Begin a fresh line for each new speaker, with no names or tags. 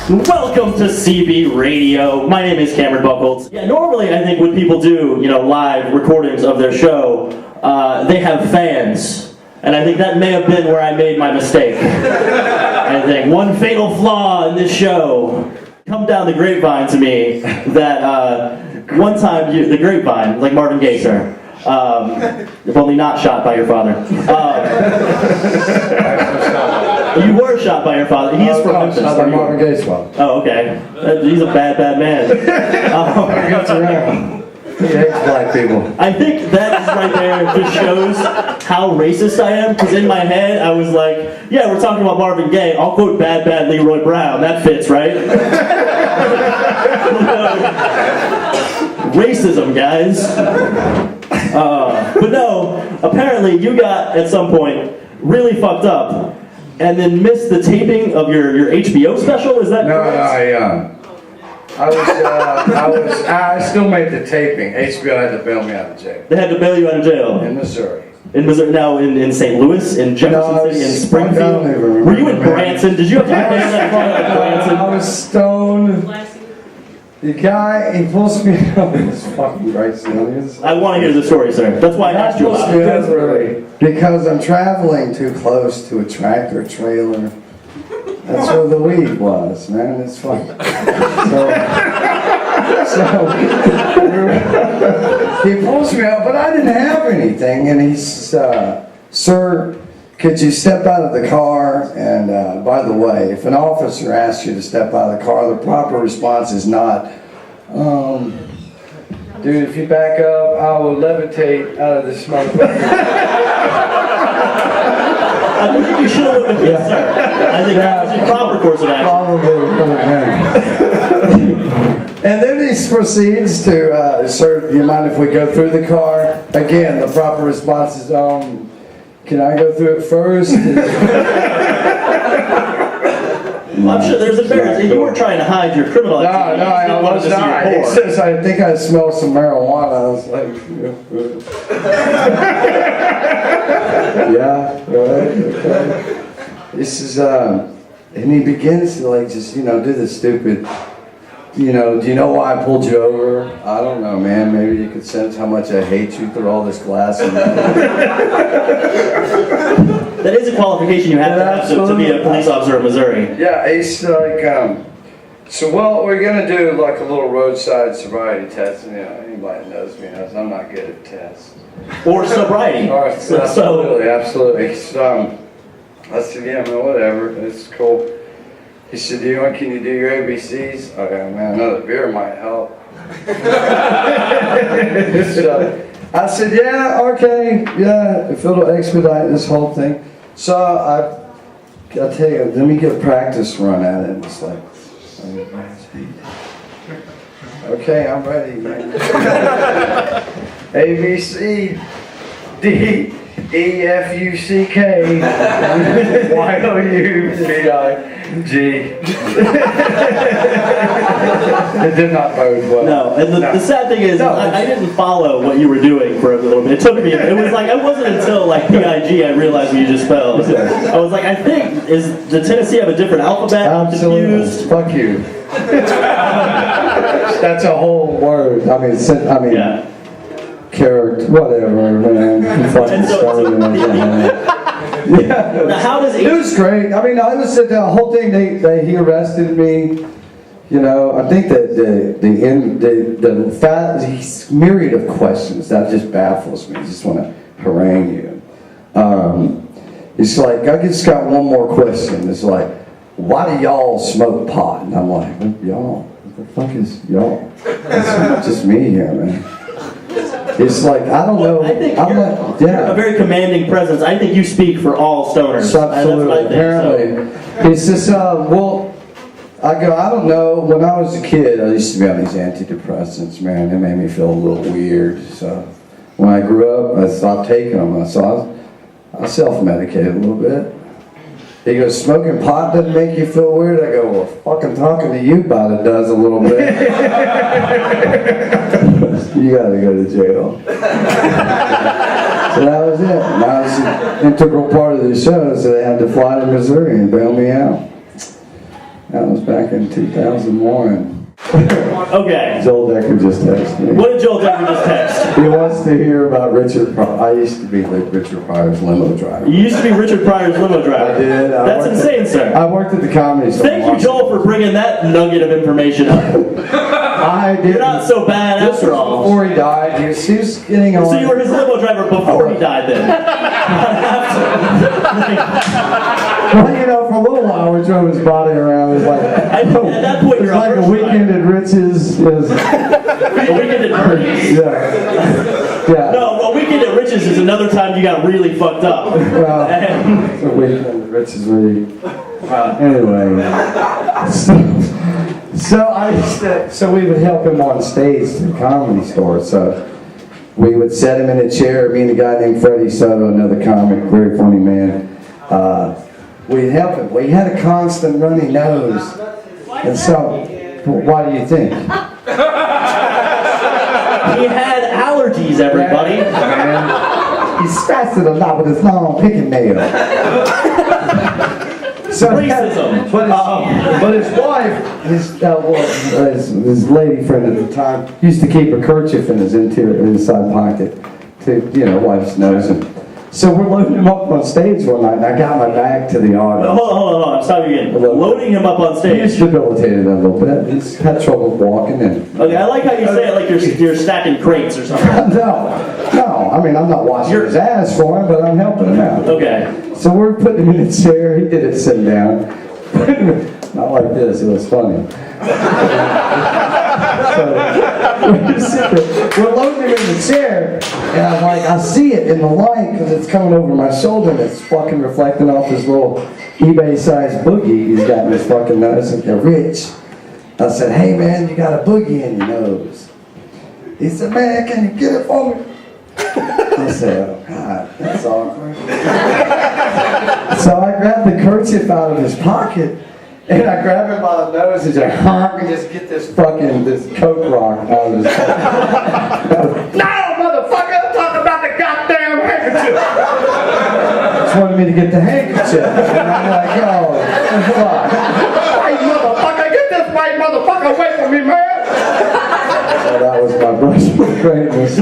Welcome to CB Radio. My name is Cameron Buchholtz. Yeah, normally I think when people do, live recordings of their show, they have fans. And I think that may have been where I made my mistake. I think one fatal flaw in this show. Come down the grapevine to me that one time, the grapevine, like Marvin Gaye, sir. If only not shot by your father. You were shot by your father. He is from Memphis.
Shot by Marvin Gaye's father.
Oh, okay. He's a bad man.
He hates black people.
I think that right there just shows how racist I am, because in my head I was like, yeah, we're talking about Marvin Gaye. I'll quote bad Leroy Brown. That fits, right? Racism, guys. But no, apparently you got, at some point, really fucked up and then missed the taping of your HBO special? Is that correct?
I still made the taping. HBO had to bail me out of jail.
They had to bail you out of jail?
In Missouri.
In Missouri, now in St. Louis, in Jefferson City, in Springfield? Were you in Branson? Did you have to pay that far in Branson?
I was stoned. The guy, he pulls me up. It's fucking racist.
I want to hear the story, sir. That's why I asked you about it.
Because I'm traveling too close to a tractor trailer. That's where the weed was, man. It's fun. So he pulls me up, but I didn't have anything. And he says, sir, could you step out of the car? And by the way, if an officer asks you to step out of the car, the proper response is not, dude, if you back up, I will levitate out of this motherfucker.
I think you should have went with yes, sir. I think that was the proper course of action.
Probably. And then he proceeds to, sir, do you mind if we go through the car? Again, the proper response is, can I go through it first?
I'm sure there's embarrassment. You weren't trying to hide your criminal activity.
No, I was not. He says, I think I smell some marijuana. I was like, yeah, right, okay. This is, and he begins to just, do the stupid, do you know why I pulled you over? I don't know, man. Maybe you could sense how much I hate you through all this glass.
That is a qualification you have to be a police officer in Missouri.
Yeah, he's like, so we're going to do like a little roadside sobriety test. And, anybody that knows me knows I'm not good at tests.
Or sobriety.
Absolutely. So, I said, yeah, man, whatever. It's cool. He said, can you do your ABCs? Okay, man, another beer might help. So, I said, yeah, okay, yeah, if it'll expedite this whole thing. So I tell you, let me get a practice run at it. And it's like, okay, I'm ready, man. A, B, C, D, E, F, U, C, K, Y, O, U, C, I, G. It did not bode well.
No, and the sad thing is, I didn't follow what you were doing for a little bit. It took me, it wasn't until PIG I realized what you just spelled. I was like, I think, does Tennessee have a different alphabet?
Absolutely.
I'm confused.
Fuck you. That's a whole word.
Yeah.
Character, whatever, man. Yeah.
Now, how does
it was great. I was the whole thing. He arrested me. I think that the myriad of questions that just baffles me. I just want to harangue you. It's like I just got one more question. It's like, why do y'all smoke pot? And I'm like, y'all? What the fuck is y'all? It's just me here, man. It's like, I don't know.
I think you're a very commanding presence. I think you speak for all stoners.
Absolutely. Apparently. It's just, I don't know. When I was a kid, I used to be on these antidepressants, man. It made me feel a little weird. So when I grew up, I stopped taking them. So I self-medicated a little bit. He goes, smoking pot doesn't make you feel weird? I go, well, fucking talking to you about it does a little bit. You gotta go to jail. So that was it. And that was an integral part of the show, so they had to fly to Missouri and bail me out. That was back in 2001.
Okay.
Joel Decker just texted me.
What did Joel Decker just text?
He wants to hear about Richard Pryor. I used to be Richard Pryor's limo driver.
You used to be Richard Pryor's limo driver.
I did.
That's insane, sir.
I worked at the Comedy Store.
Thank you, Joel, for bringing that nugget of information up.
I did.
You're not so bad
This
after
was
all.
before he died. He was getting on.
So you were his limo driver before he died then? Not after.
Well, you know, for a little while we drove his body around. It was like,
At that point,
it was
you're
like a weekend at Riches.
A weekend at Bernie's.
Yeah.
No, a weekend at Riches is another time you got really fucked up.
Well, it's a weekend at Riches really. Anyway, so we would help him on stage at the Comedy Store. So we would set him in a chair. Me and a guy named Freddie Soto, another comic, very funny man. We'd help him. We had a constant runny nose, and so why do you think?
He had allergies, everybody.
Man, he scratched it a lot with his long picking nail. So
Racism.
But his wife, his lady friend at the time, used to keep a kerchief in his inside pocket to, wipe his nose. And so we're loading him up on stage one night, and I got my bag to the audience.
Hold on. Stop you again. Loading him up on stage.
He's debilitated a little bit. He's had trouble walking in.
Okay, I like how you say it like you're stacking crates or something.
No. I mean, I'm not washing his ass for him, but I'm helping him out.
Okay.
So we're putting him in a chair. He did it sitting down. Not like this. It was funny. So we're loading him in the chair, and I'm like, I see it in the light because it's coming over my shoulder, and it's fucking reflecting off this little eBay-sized boogie he's got in his fucking nose. And they're rich. I said, hey man, you got a boogie in your nose. He said, man, can you get it for me? I said, oh God, that's awkward. So I grabbed the kerchief out of his pocket, and I grab him by the nose and just honk and just get this Coke rock out of his pocket. No, motherfucker, I'm talking about the goddamn handkerchief. Just wanted me to get the handkerchief. And I'm like, oh, fuck. White motherfucker, get this white motherfucker away from me, man. So that was my brush with greatness.